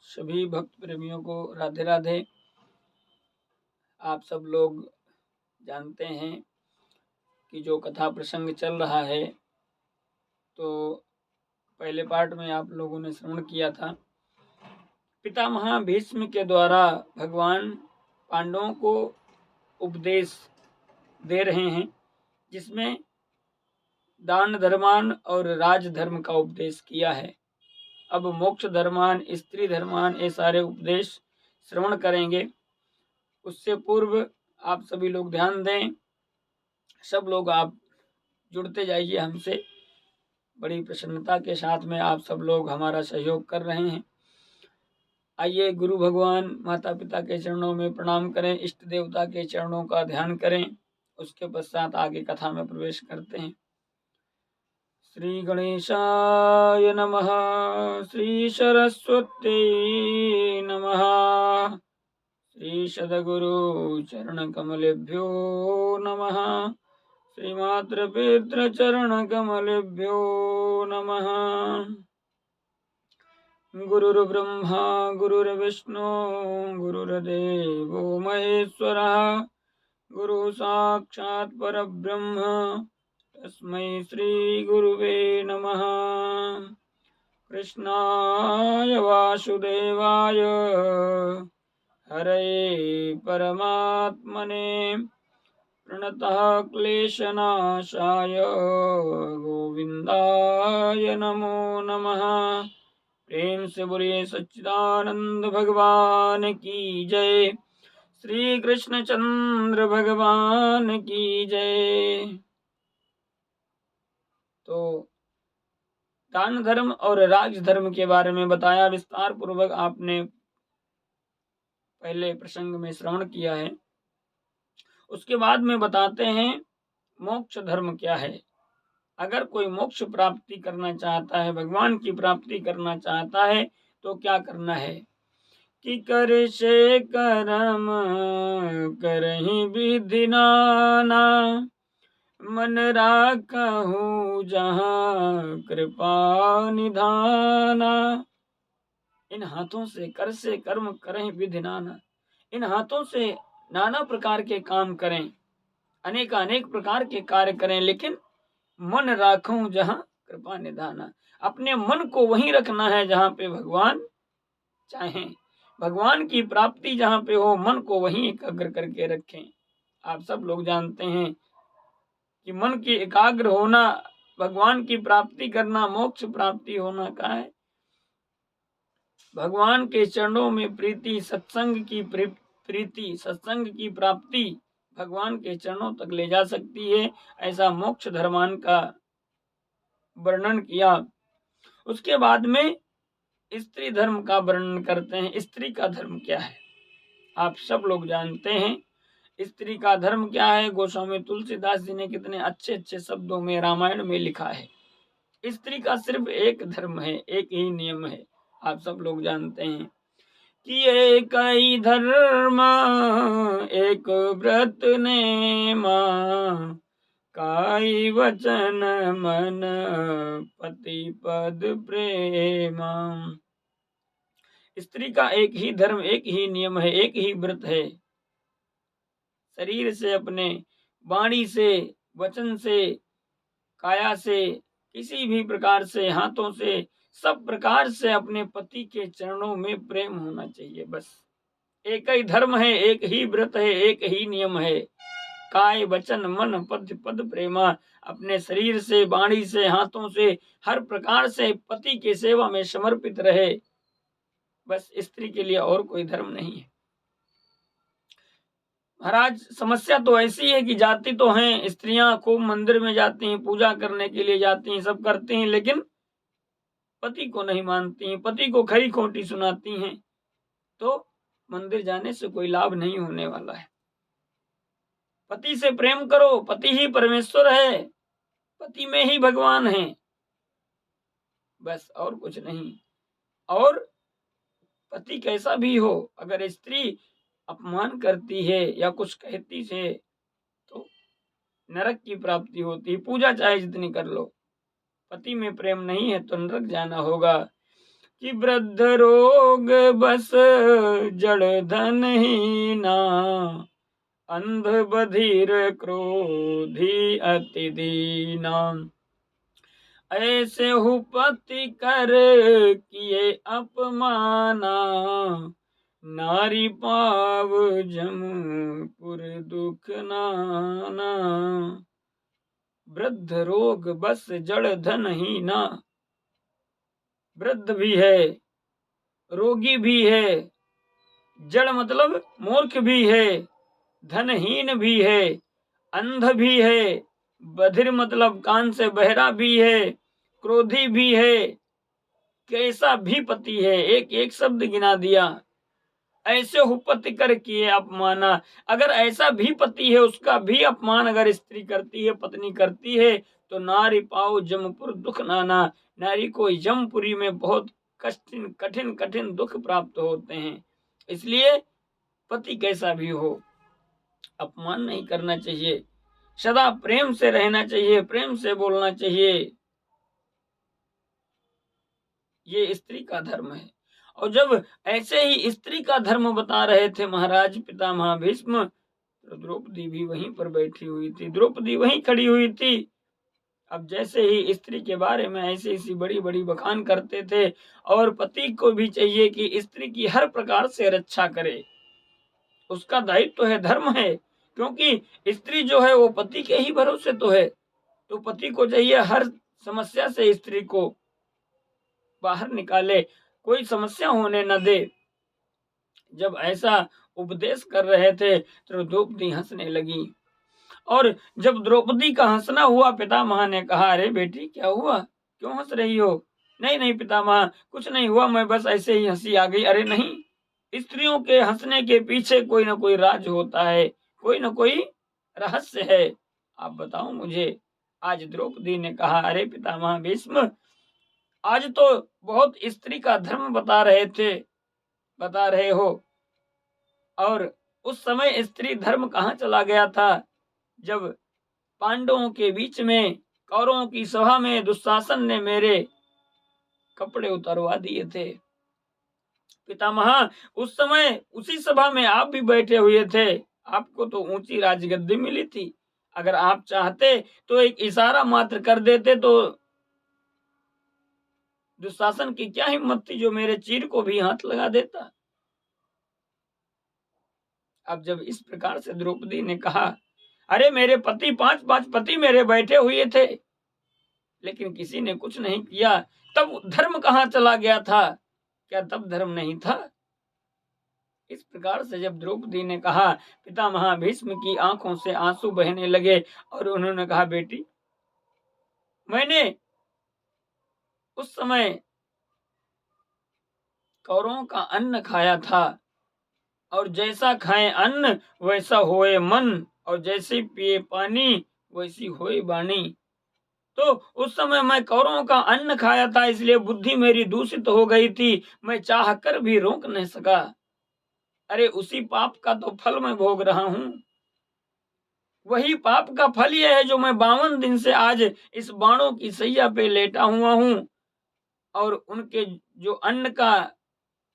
सभी भक्त प्रेमियों को राधे राधे। आप सब लोग जानते हैं कि जो कथा प्रसंग चल रहा है, तो पहले पार्ट में आप लोगों ने श्रवण किया था। पितामह भीष्म के द्वारा भगवान पांडवों को उपदेश दे रहे हैं, जिसमें दान धर्मान और राज धर्म का उपदेश किया है। अब मोक्ष धर्मान, स्त्री धर्मान, ये सारे उपदेश श्रवण करेंगे। उससे पूर्व आप सभी लोग ध्यान दें, सब लोग आप जुड़ते जाइए हमसे। बड़ी प्रसन्नता के साथ में आप सब लोग हमारा सहयोग कर रहे हैं। आइए गुरु भगवान माता पिता के चरणों में प्रणाम करें, इष्ट देवता के चरणों का ध्यान करें। उसके पश्चात आगे कथा में प्रवेश करते हैं। श्री गणेशाय नमः, श्री सरस्वती नमः, श्री सद्गुरु चरण कमलेभ्यो नमः, श्रीमातृपितृ चरण कमलेभ्यो नमः। गुरुर्ब्रह्मा गुरुर्विष्णु गुरुर्देवो महेश्वरः, गुरु साक्षात् परब्रह्म तस्मै श्री गुरुवे नमः। कृष्णाय वासुदेवाय हरे परमात्मने प्रणतः क्लेशनाशाय गोविंदाय नमो नमः। प्रेम से बोलिए सच्चिदानंद भगवान की जय, श्री कृष्ण चंद्र भगवान की जय। तो दान धर्म और राज धर्म के बारे में बताया विस्तार पूर्वक, आपने पहले प्रसंग में श्रवण किया है। उसके बाद में बताते हैं मोक्ष धर्म क्या है। अगर कोई मोक्ष प्राप्ति करना चाहता है, भगवान की प्राप्ति करना चाहता है, तो क्या करना है कि कर से कर्म करहि विधि नाना, मन राखहु जहाँ कृपा निधाना। इन हाथों से कर से कर्म करें विधि नाना, इन हाथों से नाना प्रकार के काम करें, अनेक प्रकार के कार्य करें, लेकिन मन राखूं जहाँ कृपा निधाना। अपने मन को वहीं रखना है जहाँ पे भगवान चाहें, भगवान की प्राप्ति जहाँ पे हो, मन को वहीं एकाग्र करके रखें। आप सब लोग जानते हैं कि मन की एकाग्र होना, भगवान की प्राप्ति करना, मोक्ष प्राप्ति होना का है। भगवान के चरणों में प्रीति, सत्संग की प्रीति, सत्संग की प्राप्ति भगवान के चरणों तक ले जा सकती है। ऐसा मोक्ष धर्मान का वर्णन किया। उसके बाद में स्त्री धर्म का वर्णन करते हैं। स्त्री का धर्म क्या है, आप सब लोग जानते हैं। स्त्री का धर्म क्या है, गोस्वामी तुलसीदास जी ने कितने अच्छे अच्छे शब्दों में रामायण में लिखा है। स्त्री का सिर्फ एक धर्म है, एक ही नियम है। आप सब लोग जानते हैं कि एक ही धर्म एक व्रत नेमा, काई वचन मन पति पद प्रेमा। स्त्री का एक ही धर्म, एक ही नियम है, एक ही व्रत है। शरीर से, अपने वाणी से, वचन से, काया से, किसी भी प्रकार से, हाथों से, सब प्रकार से अपने पति के चरणों में प्रेम होना चाहिए। बस एक ही धर्म है, एक ही व्रत है, एक ही नियम है। काय वचन मन पद पद प्रेमा। अपने शरीर से, वाणी से, हाथों से, हर प्रकार से पति की सेवा में समर्पित रहे। बस स्त्री के लिए और कोई धर्म नहीं है। महाराज, समस्या तो ऐसी है कि जाती तो हैं स्त्रियां, खूब मंदिर में जाती हैं, पूजा करने के लिए जाती हैं, सब करती हैं, लेकिन पति को नहीं मानती हैं, पति को खरी खोटी सुनाती हैं। तो मंदिर जाने से कोई लाभ नहीं होने वाला है। पति से प्रेम करो, पति ही परमेश्वर है, पति में ही भगवान है, बस और कुछ नहीं। और पति कैसा भी हो, अगर स्त्री अपमान करती है या कुछ कहती है तो नरक की प्राप्ति होती है। पूजा चाहे जितनी कर लो, पति में प्रेम नहीं है तो नरक जाना होगा। कि वृद्ध रोग बस जड़ धन हीना, अंध बधिर क्रोधी अति दीना। ऐसे हुपति कर किए अपमाना, नारी पाव जमपुर दुख नाना। वृद्ध रोग बस जड़ धन हीना, वृद्ध भी है, रोगी भी है, जड़ मतलब मूर्ख भी है, धनहीन भी है, अंध भी है, बधिर मतलब कान से बहरा भी है, क्रोधी भी है, कैसा भी पति है, एक एक शब्द गिना दिया। ऐसे हुपति कर किए अपमाना, अगर ऐसा भी पति है उसका भी अपमान अगर स्त्री करती है, पत्नी करती है, तो नारी पाओ जमपुर दुख नाना, नारी को यमपुरी में बहुत कठिन कठिन कठिन दुख प्राप्त होते हैं। इसलिए पति कैसा भी हो, अपमान नहीं करना चाहिए, सदा प्रेम से रहना चाहिए, प्रेम से बोलना चाहिए। ये स्त्री का धर्म है। और जब ऐसे ही स्त्री का धर्म बता रहे थे महाराज पितामह भीष्म, तो द्रौपदी भी वहीं पर बैठी हुई थी, द्रौपदी वहीं खड़ी हुई थी। अब जैसे ही स्त्री के बारे में ऐसी ऐसी बड़ी बड़ी बखान करते थे, और पति को भी चाहिए कि स्त्री की हर प्रकार से रक्षा करे, उसका दायित्व तो है, धर्म है, क्योंकि स्त्री जो है वो पति के ही भरोसे तो है, तो पति को चाहिए हर समस्या से स्त्री को बाहर निकाले, कोई समस्या होने न दे। जब ऐसा उपदेश कर रहे थे तो द्रौपदी हंसने लगी, और जब द्रौपदी का हंसना हुआ, पितामह ने कहा, अरे बेटी क्या हुआ, क्यों हंस रही हो? नहीं नहीं पितामह, कुछ नहीं हुआ, मैं बस ऐसे ही हंसी आ गई। अरे नहीं, स्त्रियों के हंसने के पीछे कोई ना कोई राज होता है, कोई ना कोई रहस्य है, आप बताओ मुझे। आज द्रौपदी ने कहा, अरे पितामह भीष्म, आज तो बहुत स्त्री का धर्म बता रहे हो, और उस समय स्त्री धर्म कहाँ चला गया था, जब पांडवों के बीच में कौरवों की सभा में दुशासन ने मेरे कपड़े उतरवा दिए थे। पितामह, उस समय उसी सभा में आप भी बैठे हुए थे, आपको तो ऊंची राजगद्दी मिली थी, अगर आप चाहते तो एक इशारा मात्र कर देते तो दुशासन की क्या हिम्मत थी जो मेरे चीर को भी हाथ लगा देता। अब जब इस प्रकार से द्रौपदी ने कहा, अरे मेरे पति, 5 पति मेरे बैठे हुए थे, लेकिन किसी ने कुछ नहीं किया, तब धर्म कहाँ चला गया था? क्या तब धर्म नहीं था? इस प्रकार से जब द्रौपदी ने कहा, पितामह भीष्म की आंखों से आंसू बहने लगे, और उन्होंने कहा, बेटी, मैंने उस समय कौरवों का अन्न खाया था, और जैसा खाए अन्न वैसा होए मन, और जैसे पिए पानी वैसी होए वाणी। तो उस समय मैं कौरवों का अन्न खाया था, इसलिए बुद्धि मेरी दूषित हो गई थी, मैं चाह कर भी रोक नहीं सका। अरे उसी पाप का तो फल मैं भोग रहा हूं, वही पाप का फल यह है जो मैं 52 दिन से आज इस बाणों की सैया पे लेटा हुआ हूं, और उनके जो अन्न का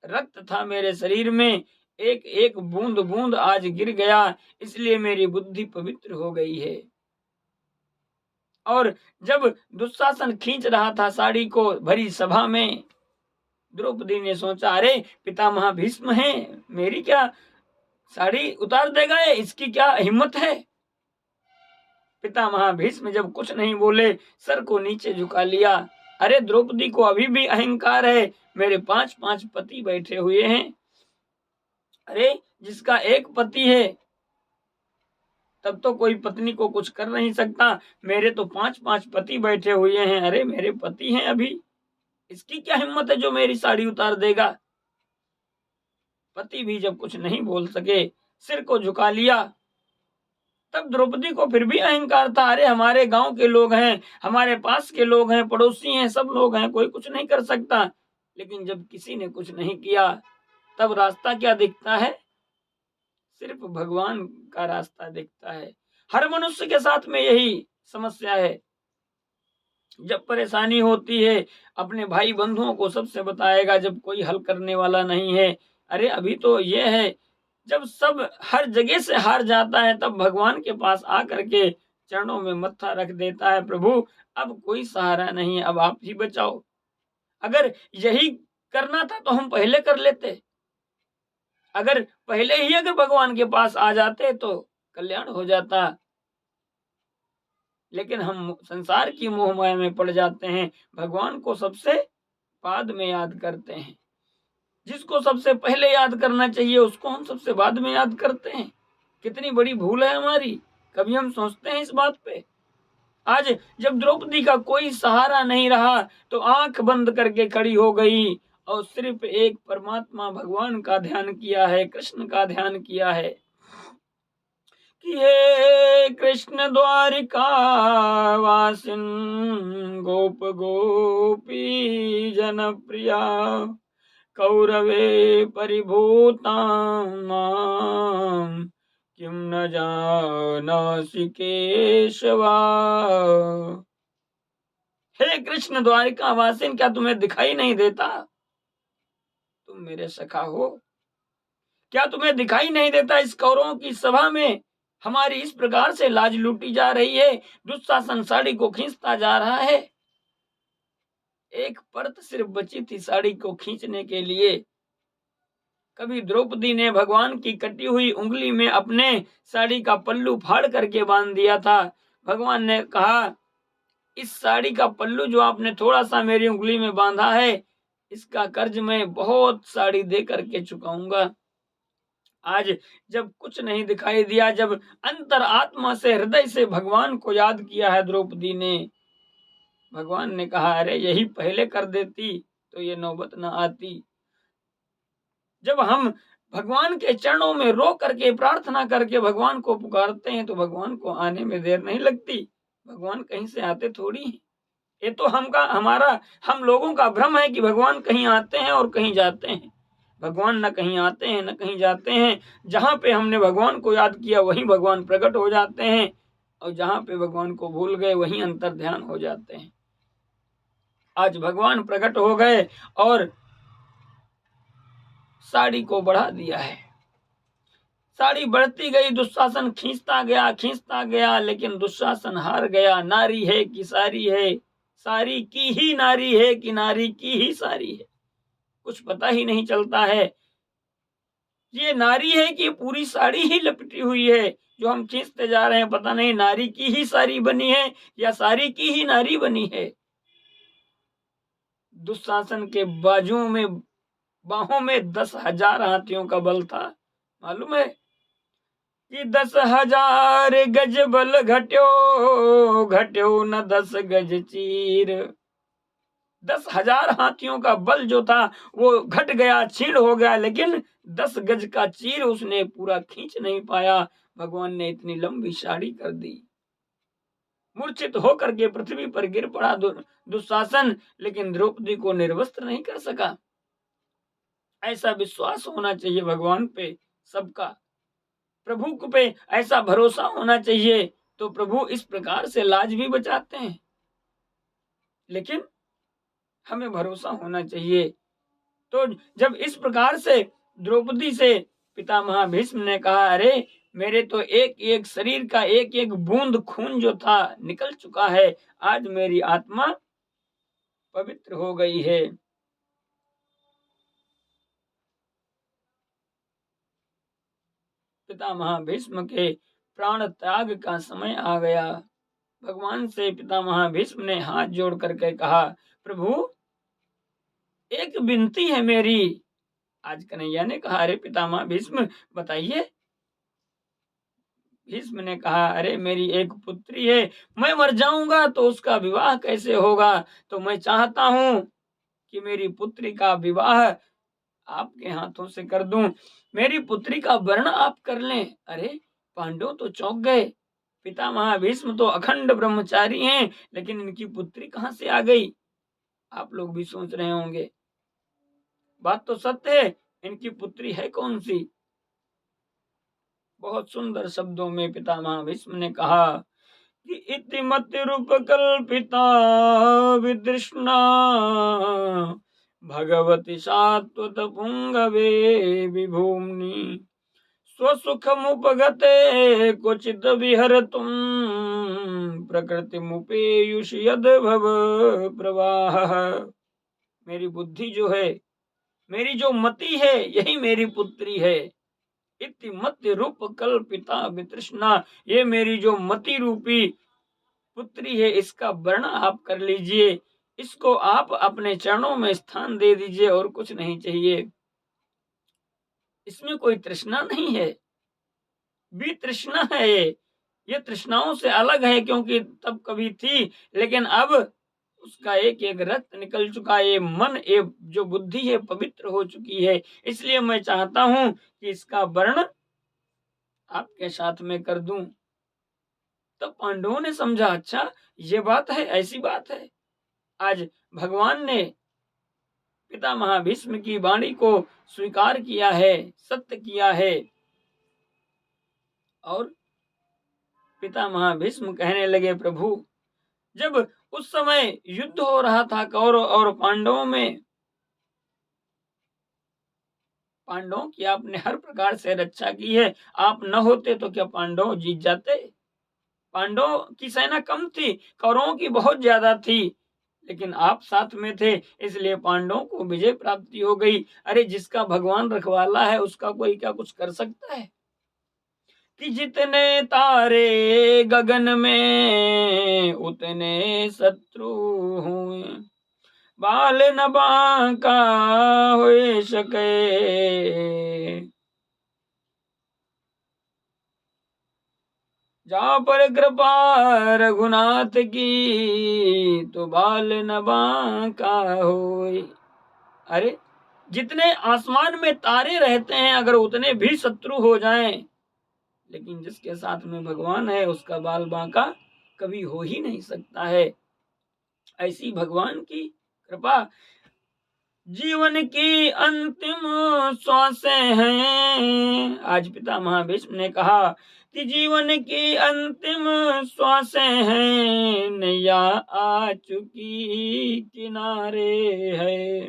रक्त था मेरे शरीर में, एक एक बूंद बूंद आज गिर गया, इसलिए मेरी बुद्धि पवित्र हो गई है। और जब दुशासन खींच रहा था साड़ी को भरी सभा में, द्रौपदी ने सोचा, अरे पितामह भीष्म है, मेरी क्या साड़ी उतार देगा, ये इसकी क्या हिम्मत है? पितामह भीष्म जब कुछ नहीं बोले, सर को नीचे झुका लिया। अरे द्रौपदी को अभी भी अहंकार है, मेरे 5 पति बैठे हुए हैं। अरे जिसका एक पति है तब तो कोई पत्नी को कुछ कर नहीं सकता, मेरे तो 5 पति बैठे हुए हैं, अरे मेरे पति हैं अभी, इसकी क्या हिम्मत है जो मेरी साड़ी उतार देगा? पति भी जब कुछ नहीं बोल सके, सिर को झुका लिया, तब द्रौपदी को फिर भी अहंकार था, अरे हमारे गांव के लोग हैं, हमारे पास के लोग हैं, पड़ोसी हैं, सब लोग हैं, कोई कुछ नहीं कर सकता। लेकिन जब किसी ने कुछ नहीं किया, तब रास्ता क्या दिखता है? सिर्फ भगवान का रास्ता दिखता है। हर मनुष्य के साथ में यही समस्या है। जब परेशानी होती है अपने भाई बंधुओं को सबसे बताएगा, जब कोई हल करने वाला नहीं है। अरे अभी तो ये है, जब सब हर जगह से हार जाता है तब भगवान के पास आकर के चरणों में मत्था रख देता है, प्रभु अब कोई सहारा नहीं है, अब आप ही बचाओ। अगर यही करना था तो हम पहले कर लेते। अगर पहले ही अगर भगवान के पास आ जाते तो कल्याण हो जाता। लेकिन हम संसार की मोह माया में पड़ जाते हैं, भगवान को सबसे बाद में याद करते हैं। जिसको सबसे पहले याद करना चाहिए उसको हम सबसे बाद में याद करते हैं। कितनी बड़ी भूल है हमारी, कभी हम सोचते हैं इस बात पे? आज जब द्रौपदी का कोई सहारा नहीं रहा तो आंख बंद करके खड़ी हो गई और सिर्फ एक परमात्मा भगवान का ध्यान किया है, कृष्ण का ध्यान किया है कि हे कृष्ण द्वारिका वासिन गोप गोपी जन प्रिया कौरवे परिभूतां मां किम न जानासि केशवा। हे कृष्ण द्वारिका वासिन, क्या तुम्हें दिखाई नहीं देता? तुम मेरे सखा हो। क्या तुम्हें दिखाई नहीं देता इस कौरवों की सभा में हमारी इस प्रकार से लाज लूटी जा रही है? दुशासन साड़ी को खींचता जा रहा है। एक परत सिर्फ बची थी साड़ी को खींचने के लिए। कभी द्रौपदी ने भगवान की कटी हुई उंगली में अपने साड़ी का पल्लू फाड़ करके बांध दिया था। भगवान ने कहा, इस साड़ी का पल्लू जो आपने थोड़ा सा मेरी उंगली में बांधा है, इसका कर्ज मैं बहुत साड़ी दे करके चुकाऊंगा। आज जब कुछ नहीं दिखाई दिया, जब अंतर आत्मा से हृदय से भगवान को याद किया है द्रौपदी ने, भगवान ने कहा, अरे यही पहले कर देती तो ये नौबत न आती। जब हम भगवान के चरणों में रो करके प्रार्थना करके भगवान को पुकारते हैं तो भगवान को आने में देर नहीं लगती। भगवान कहीं से आते थोड़ी हैं। ये तो हम लोगों का भ्रम है कि भगवान कहीं आते हैं और कहीं जाते हैं। भगवान न कहीं आते हैं न कहीं जाते हैं। जहाँ पे हमने भगवान को याद किया वहीं भगवान प्रकट हो जाते हैं और जहाँ पे भगवान को भूल गए वहीं अंतर ध्यान हो जाते हैं। आज भगवान प्रकट हो गए और साड़ी को बढ़ा दिया है। साड़ी बढ़ती गई, दुशासन खींचता गया, लेकिन दुशासन हार गया। नारी है कि सारी है, सारी की ही नारी है कि नारी की ही सारी है, कुछ पता ही नहीं चलता है। ये नारी है कि पूरी साड़ी ही लपटी हुई है जो हम खींचते जा रहे हैं। पता नहीं नारी की ही साड़ी बनी है या सारी की ही नारी बनी है। दुशासन के बाहों में 10,000 हाथियों का बल था। मालूम है कि 10,000 गज बल घट्यो न 10 गज चीर। 10,000 हाथियों का बल जो था वो घट गया, छीण हो गया, लेकिन 10 गज का चीर उसने पूरा खींच नहीं पाया। भगवान ने इतनी लंबी साड़ी कर दी। मूर्छित होकर के पृथ्वी पर गिर पड़ा दुशासन, लेकिन द्रौपदी को निर्वस्त्र नहीं कर सका। ऐसा विश्वास होना चाहिए भगवान पे सबका, प्रभु पे ऐसा भरोसा होना चाहिए, तो प्रभु इस प्रकार से लाज भी बचाते हैं। लेकिन हमें भरोसा होना चाहिए। तो जब इस प्रकार से द्रौपदी से पितामह भीष्म ने कहा, अरे मेरे तो एक एक शरीर का एक एक बूंद खून जो था निकल चुका है, आज मेरी आत्मा पवित्र हो गई है। पितामह भीष्म के प्राण त्याग का समय आ गया। भगवान से पितामह भीष्म ने हाथ जोड़ करके कहा, प्रभु एक विनती है मेरी। आज कन्हैया ने कहा, अरे पितामह भीष्म बताइए। भीष्म ने कहा, अरे मेरी एक पुत्री है, मैं मर जाऊंगा तो उसका विवाह कैसे होगा? तो मैं चाहता हूं कि मेरी पुत्री का विवाह आपके हाथों से कर दूं, मेरी पुत्री का वर्ण आप कर लें। अरे पांडव तो चौंक गए। पितामह भीष्म तो अखंड ब्रह्मचारी हैं, लेकिन इनकी पुत्री कहां से आ गई? आप लोग भी सोच रहे होंगे। बात तो सत्य है, इनकी पुत्री है कौन सी? बहुत सुंदर शब्दों में पितामह भीष्म ने कहा कि इति मति रूप कल्पिता वितृष्णा भगवती सात्वत पुंगवे विभूम्नि स्वसुखमुपगते क्वचित् विहरतुं प्रकृतिमुपेयुषि यद भव प्रवाह। मेरी बुद्धि जो है, मेरी जो मति है, यही मेरी पुत्री है। इति मति रूप कल्पिता वितृष्णा, ये मेरी जो मति रूपी पुत्री है, इसका वर्ण आप कर लीजिए, इसको आप अपने चरणों में स्थान दे दीजिए और कुछ नहीं चाहिए। इसमें कोई तृष्णा नहीं है, वितृष्णा है ये तृष्णाओं से अलग है, क्योंकि तब कभी थी लेकिन अब उसका एक एक रक्त निकल चुका है। ये मन, ये जो बुद्धि है पवित्र हो चुकी है, इसलिए मैं चाहता हूं कि इसका वर्ण आपके साथ में कर दूं। तब पांडवों ने समझा, अच्छा ये बात है, ऐसी बात है। आज भगवान ने पितामह भीष्म की वाणी को स्वीकार किया है, सत्य किया है। और पितामह भीष्म कहने लगे, प्रभु जब उस समय युद्ध हो रहा था कौरव और पांडवों में, पांडवों की आपने हर प्रकार से रक्षा की है। आप न होते तो क्या पांडव जीत जाते? पांडवों की सेना कम थी, कौरवों की बहुत ज्यादा थी, लेकिन आप साथ में थे, इसलिए पांडवों को विजय प्राप्ति हो गई। अरे जिसका भगवान रखवाला है, उसका कोई क्या कुछ कर सकता है? कि जितने तारे गगन में उतने शत्रु हुए, बाल न बांका होए सके। जा पर कृपा रघुनाथ की, तो बाल न बांका होए। अरे जितने आसमान में तारे रहते हैं, अगर उतने भी शत्रु हो जाएं, लेकिन जिसके साथ में भगवान है, उसका बाल बांका कभी हो ही नहीं सकता है। ऐसी भगवान की कृपा जीवन की अंतिम श्वासें हैं। आज पितामह भीष्म ने कहा कि जीवन की अंतिम श्वासें हैं, नैया आ चुकी किनारे है।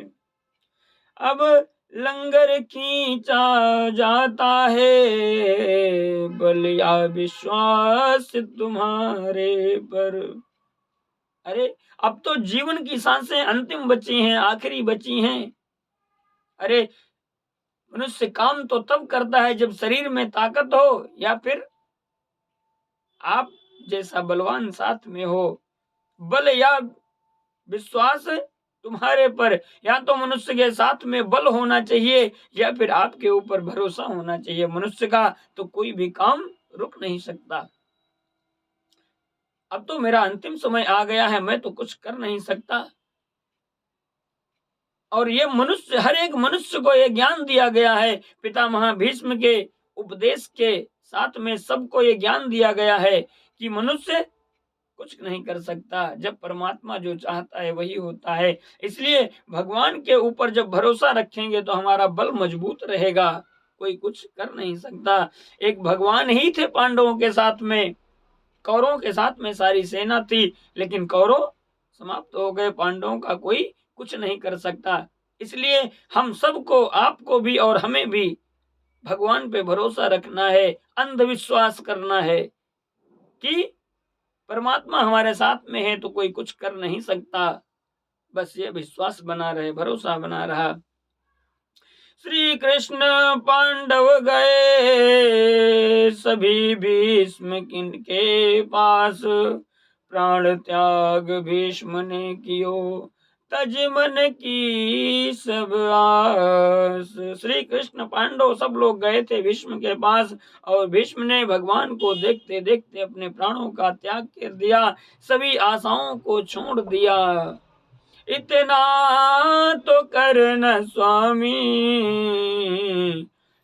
अब लंगर खींचा जाता है, बल या विश्वास तुम्हारे पर। अरे अब तो जीवन की सांसें अंतिम बची हैं, आखिरी बची हैं। अरे मनुष्य काम तो तब करता है जब शरीर में ताकत हो, या फिर आप जैसा बलवान साथ में हो। बल या विश्वास तुम्हारे पर, या तो मनुष्य के साथ में बल होना चाहिए, या फिर आपके ऊपर भरोसा होना चाहिए। मनुष्य का तो कोई भी काम रुक नहीं सकता। अब तो मेरा अंतिम समय आ गया है, मैं तो कुछ कर नहीं सकता। और ये मनुष्य, हर एक मनुष्य को ये ज्ञान दिया गया है, पितामह भीष्म के उपदेश के साथ में सबको ये ज्ञान दिया गया है कि मनुष्य कुछ नहीं कर सकता। जब परमात्मा जो चाहता है वही होता है। इसलिए भगवान के ऊपर जब भरोसा रखेंगे तो हमारा बल मजबूत रहेगा, कोई कुछ कर नहीं सकता। एक भगवान ही थे पांडवों के साथ में, कौरवों के साथ में सारी सेना थी, लेकिन कौरव समाप्त हो गए, पांडवों का कोई कुछ नहीं कर सकता। इसलिए हम सबको, आपको भी और हमें भी भगवान पे भरोसा रखना है, अंधविश्वास करना है कि परमात्मा हमारे साथ में है तो कोई कुछ कर नहीं सकता। बस ये विश्वास बना रहे, भरोसा बना रहा। श्री कृष्ण पांडव गए सभी भीष्म के पास, प्राण त्याग भीष्म ने कियो, तज मन की सब आस। श्री कृष्ण पांडव सब लोग गए थे भीष्म के पास, और भीष्म ने भगवान को देखते देखते अपने प्राणों का त्याग कर दिया, सभी आशाओं को छोड़ दिया। इतना तो करना स्वामी,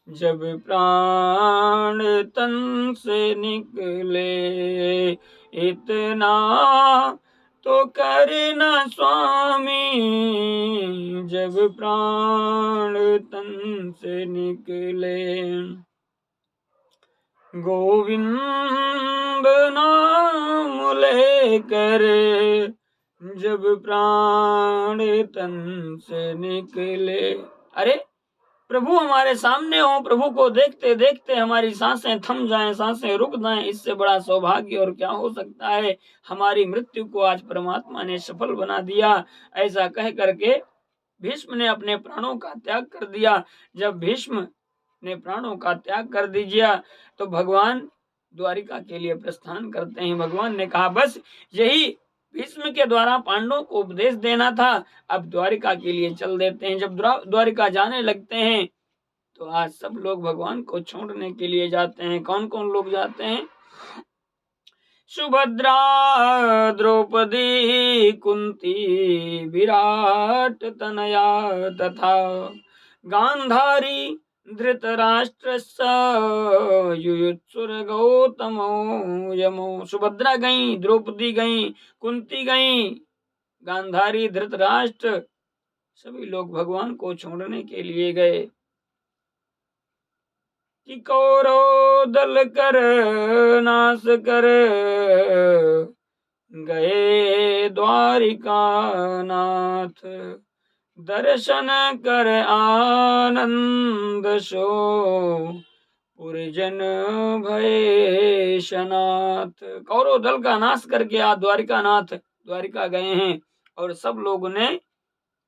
जब प्राण तन से निकले। इतना तो करना स्वामी, जब प्राण तन से निकले। गोविंद नाम लेकर जब प्राण तन से निकले। अरे प्रभु हमारे सामने हो, प्रभु को देखते देखते हमारी सांसें थम जाएं, सांसें रुक जाएं, इससे बड़ा सौभाग्य और क्या हो सकता है। हमारी मृत्यु को आज परमात्मा ने सफल बना दिया। ऐसा कह करके भीष्म ने अपने प्राणों का त्याग कर दिया। जब भीष्म ने प्राणों का त्याग कर दिया तो भगवान द्वारिका के लिए प्रस्थान करते हैं। भगवान ने कहा बस यही भीष्म के द्वारा पांडवों को उपदेश देना था, अब द्वारिका के लिए चल देते हैं। जब द्वारिका जाने लगते हैं तो आज सब लोग भगवान को छोड़ने के लिए जाते हैं। कौन कौन लोग जाते हैं? सुभद्रा, द्रौपदी, कुंती, विराट तनया तथा गांधारी, धृतराष्ट्र, युयुत्सुर गौतमो यमो। सुभद्रा गई, द्रौपदी गई, कुंती गई, गांधारी, धृतराष्ट्र, सभी लोग भगवान को छोड़ने के लिए गए। कि कौरव दल कर नाश कर गए द्वारिका नाथ, दर्शन कर आनंद सो पुरजन भय शनाथ। कौरव दल का नाश करके आज द्वारिका नाथ द्वारिका गए हैं और सब लोगों ने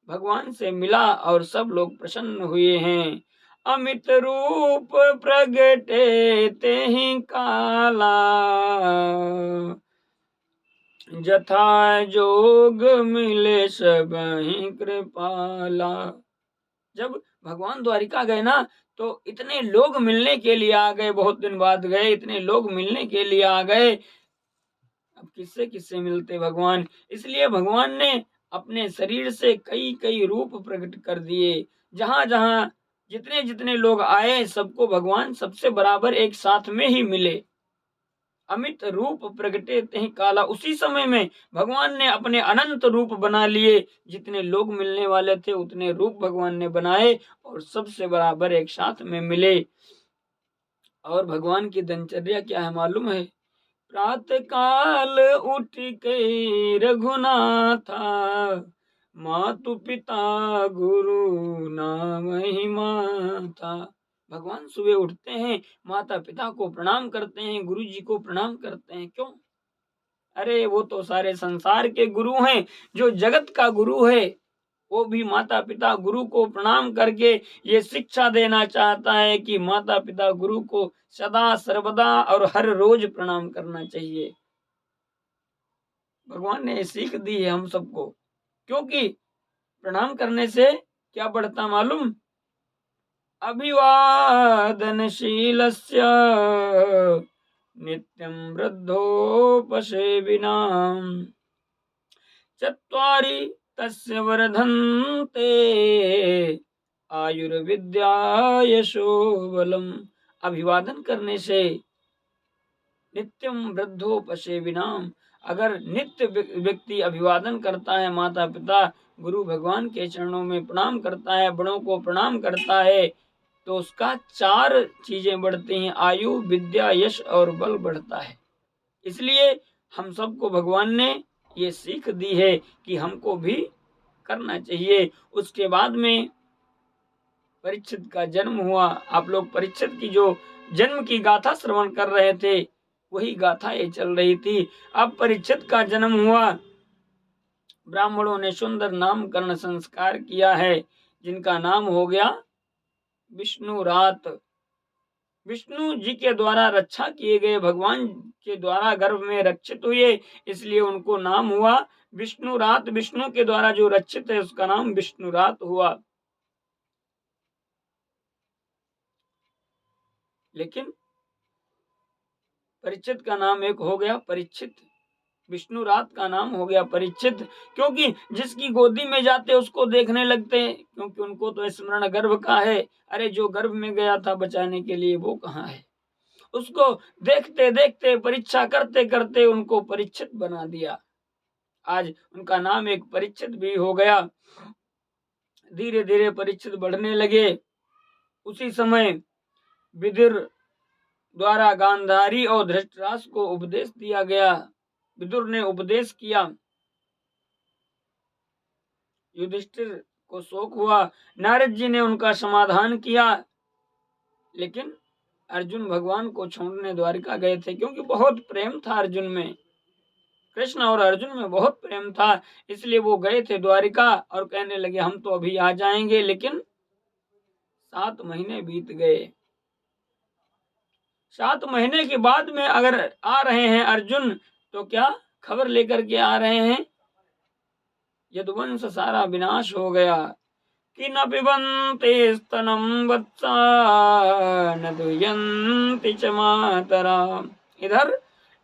भगवान से मिला और सब लोग प्रसन्न हुए हैं। अमित रूप प्रगटे तेहि काला, जथा जोग मिले सबहि कृपाला। जब भगवान द्वारिका गए ना तो इतने लोग मिलने के लिए आ गए, बहुत दिन बाद गए, इतने लोग मिलने के लिए आ गए। अब किससे किससे मिलते भगवान, इसलिए भगवान ने अपने शरीर से कई कई रूप प्रकट कर दिए। जहां जहां जितने जितने लोग आए सबको भगवान सबसे बराबर एक साथ में ही मिले। अमित रूप प्रगटे तेहि काला, उसी समय में भगवान ने अपने अनंत रूप बना लिए। जितने लोग मिलने वाले थे उतने रूप भगवान ने बनाए और सबसे बराबर एक साथ में मिले। और भगवान की दिनचर्या क्या है मालूम है? प्रातः काल उठ के रघुनाथा, मातु पिता गुरु नाम ही माता। भगवान सुबह उठते हैं, माता पिता को प्रणाम करते हैं, गुरु जी को प्रणाम करते हैं। क्यों? अरे वो तो सारे संसार के गुरु हैं, जो जगत का गुरु है वो भी माता पिता गुरु को प्रणाम करके ये शिक्षा देना चाहता है कि माता पिता गुरु को सदा सर्वदा और हर रोज प्रणाम करना चाहिए। भगवान ने सीख दी है हम सबको, क्योंकि प्रणाम करने से क्या बढ़ता मालूम? अभिवादनशीलस्य नित्यं वृद्धोपसेविनाम्, चत्वारि तस्य वर्धन्ते आयुर्विद्या यशो बलम। अभिवादन करने से नित्यम वृद्धोपसेविनाम, अगर नित्य व्यक्ति अभिवादन करता है, माता पिता गुरु भगवान के चरणों में प्रणाम करता है, बड़ों को प्रणाम करता है, तो उसका 4 चीजें बढ़ती हैं, आयु, विद्या, यश और बल बढ़ता है। इसलिए हम सबको भगवान ने ये सीख दी है कि हमको भी करना चाहिए। उसके बाद में परीक्षित का जन्म हुआ। आप लोग परीक्षित की जो जन्म की गाथा श्रवण कर रहे थे, वही गाथा ये चल रही थी। अब परीक्षित का जन्म हुआ, ब्राह्मणों ने सुंदर नामकरण संस्कार किया है, जिनका नाम हो गया विष्णु रात। विष्णु जी के द्वारा रक्षा किए गए, भगवान के द्वारा गर्भ में रक्षित हुए, इसलिए उनको नाम हुआ विष्णु रात। विष्णु के द्वारा जो रक्षित है उसका नाम विष्णु रात हुआ। लेकिन परीक्षित का नाम एक हो गया परीक्षित, विष्णु रात का नाम हो गया परीक्षित, क्योंकि जिसकी गोदी में जाते उसको देखने लगते हैं, क्योंकि उनको तो स्मरण गर्भ का है। अरे जो गर्भ में गया था बचाने के लिए वो कहाँ है? उसको देखते देखते, परीक्षा करते करते उनको परीक्षित बना दिया। आज उनका नाम एक परीक्षित भी हो गया। धीरे धीरे परीक्षित बढ़ने लगे। उसी समय विदुर द्वारा गांधारी और धृतराष्ट्र को उपदेश दिया गया। विदुर ने उपदेश किया, युधिष्ठिर को शोक हुआ। नारद जी ने उनका समाधान किया, लेकिन अर्जुन भगवान को छोड़ने द्वारिका गए थे, क्योंकि बहुत प्रेम था अर्जुन में, कृष्ण और अर्जुन में बहुत प्रेम था, इसलिए वो गए थे द्वारिका और कहने लगे हम तो अभी आ जाएंगे। लेकिन 7 महीने बीत गए। 7 महीने के बाद में अगर आ रहे हैं अर्जुन, तो क्या खबर लेकर के आ रहे हैं? यदुवंश सारा विनाश हो गया। कि न पिबन्ति स्तनम वत्सा न दुहयन्ति च मातरा। इधर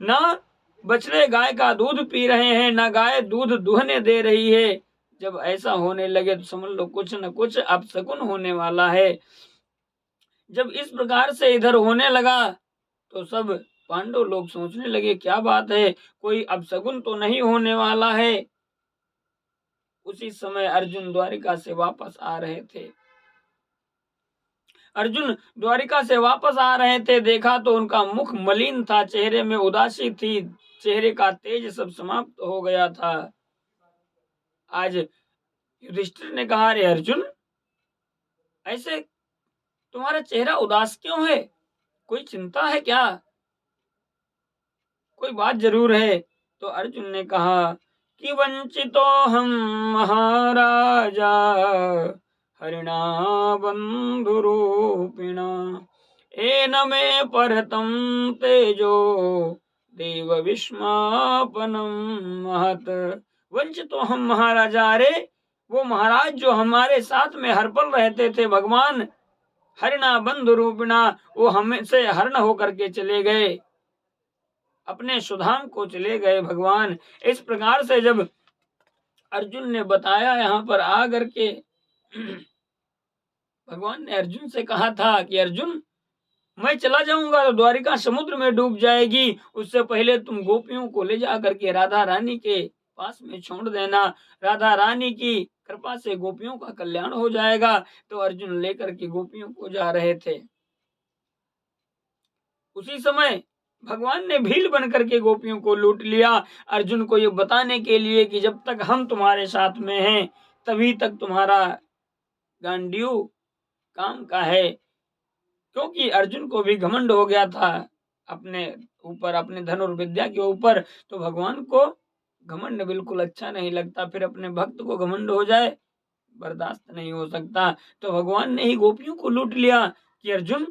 न बछड़े गाय का दूध पी रहे हैं, न गाय दूध दुहने दे रही है। जब ऐसा होने लगे तो समझ लो कुछ न कुछ अपशकुन होने वाला है। जब इस प्रकार से इधर होने लगा तो सब पांडव लोग सोचने लगे क्या बात है, कोई अपशकुन तो नहीं होने वाला है। उसी समय अर्जुन द्वारिका से वापस आ रहे थे। अर्जुन द्वारिका से वापस आ रहे थे, देखा तो उनका मुख मलिन था, चेहरे में उदासी थी, चेहरे का तेज सब समाप्त हो गया था। आज युधिष्ठिर ने कहा, अरे अर्जुन, ऐसे तुम्हारा चेहरा उदास क्यों है? कोई चिंता है क्या? कोई बात जरूर है। तो अर्जुन ने कहा कि वंचितो हम महाराजा हरिणा बंधुरूपिणा एन मे परतम तेजो देव विस्मापनम महत। वंचितो हम महाराजा, अरे वो महाराज जो हमारे साथ में हर पल रहते थे, भगवान हरिणा बंधु रूपिणा, वो हमसे हरण होकर के चले गए, अपने सुधाम को चले गए भगवान। इस प्रकार से जब अर्जुन ने बताया, यहाँ पर आ करके भगवान ने अर्जुन से कहा था कि अर्जुन, मैं चला जाऊंगा तो द्वारिका समुद्र में डूब जाएगी, उससे पहले तुम गोपियों को ले जा करके राधा रानी के पास में छोड़ देना, राधा रानी की कृपा से गोपियों का कल्याण हो जाएगा। तो अर्जुन लेकर के गोपियों को जा रहे थे। उसी समय भगवान ने भील बन करके गोपियों को लूट लिया, अर्जुन को ये बताने के लिए कि जब तक हम तुम्हारे साथ में हैं तभी तक तुम्हारा गांडीव काम का है। क्योंकि अर्जुन को भी घमंड हो गया था अपने ऊपर, अपने धनुर्विद्या के ऊपर। तो भगवान को घमंड बिल्कुल अच्छा नहीं लगता, फिर अपने भक्त को घमंड हो जाए बर्दाश्त नहीं हो सकता। तो भगवान ने ही गोपियों को लूट लिया कि अर्जुन,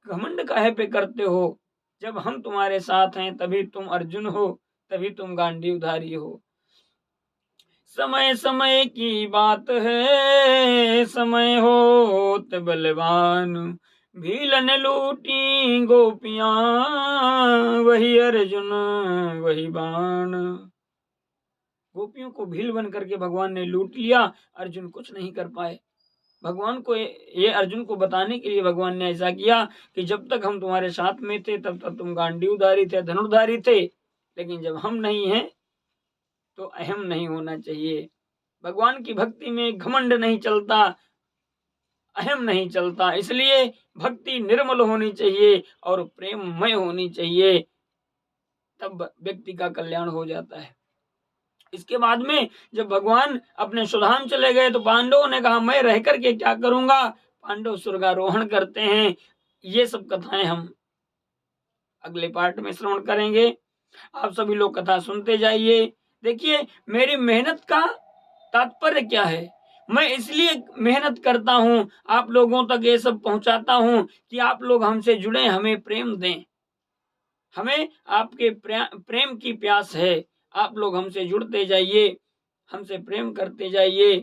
घमंड काहे पे करते हो? जब हम तुम्हारे साथ हैं तभी तुम अर्जुन हो, तभी तुम गांडीवधारी हो। समय समय की बात है, समय होत बलवान, भीलन लूटी गोपियां, वही अर्जुन वही बाण। गोपियों को भील बन करके भगवान ने लूट लिया, अर्जुन कुछ नहीं कर पाए। भगवान को ये अर्जुन को बताने के लिए भगवान ने ऐसा किया कि जब तक हम तुम्हारे साथ में थे तब तक तुम गांडीवधारी थे, धनुर्धारी थे, लेकिन जब हम नहीं हैं तो अहम नहीं होना चाहिए। भगवान की भक्ति में घमंड नहीं चलता, अहम नहीं चलता। इसलिए भक्ति निर्मल होनी चाहिए और प्रेममय होनी चाहिए, तब व्यक्ति का कल्याण हो जाता है। इसके बाद में जब भगवान अपने सुधाम चले गए तो पांडवों ने कहा, मैं रह करके क्या करूंगा? पांडव स्वर्गारोहण करते हैं। ये सब कथाएं हम अगले पार्ट में श्रवण करेंगे। आप सभी लोग कथा सुनते जाइए। देखिए, मेरी मेहनत का तात्पर्य क्या है? मैं इसलिए मेहनत करता हूँ, आप लोगों तक ये सब पहुंचाता हूँ कि आप लोग हमसे जुड़े, हमें प्रेम दें। हमें आपके प्रेम की प्यास है। आप लोग हमसे जुड़ते जाइए, हमसे प्रेम करते जाइए,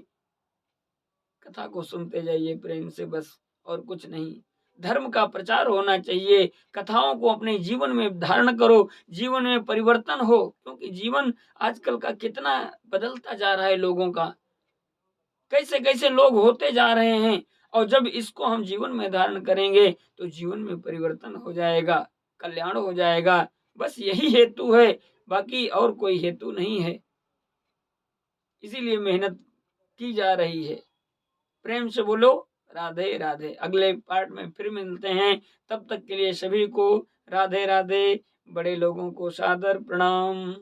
कथा को सुनते जाइए प्रेम से, बस और कुछ नहीं। धर्म का प्रचार होना चाहिए, कथाओं को अपने जीवन में धारण करो, जीवन में परिवर्तन हो। क्योंकि जीवन आजकल का कितना बदलता जा रहा है, लोगों का कैसे कैसे लोग होते जा रहे हैं। और जब इसको हम जीवन में धारण करेंगे तो जीवन में परिवर्तन हो जाएगा, कल्याण हो जाएगा। बस यही हेतु है, बाकी और कोई हेतु नहीं है। इसीलिए मेहनत की जा रही है। प्रेम से बोलो राधे राधे। अगले पार्ट में फिर मिलते हैं, तब तक के लिए सभी को राधे राधे। बड़े लोगों को सादर प्रणाम।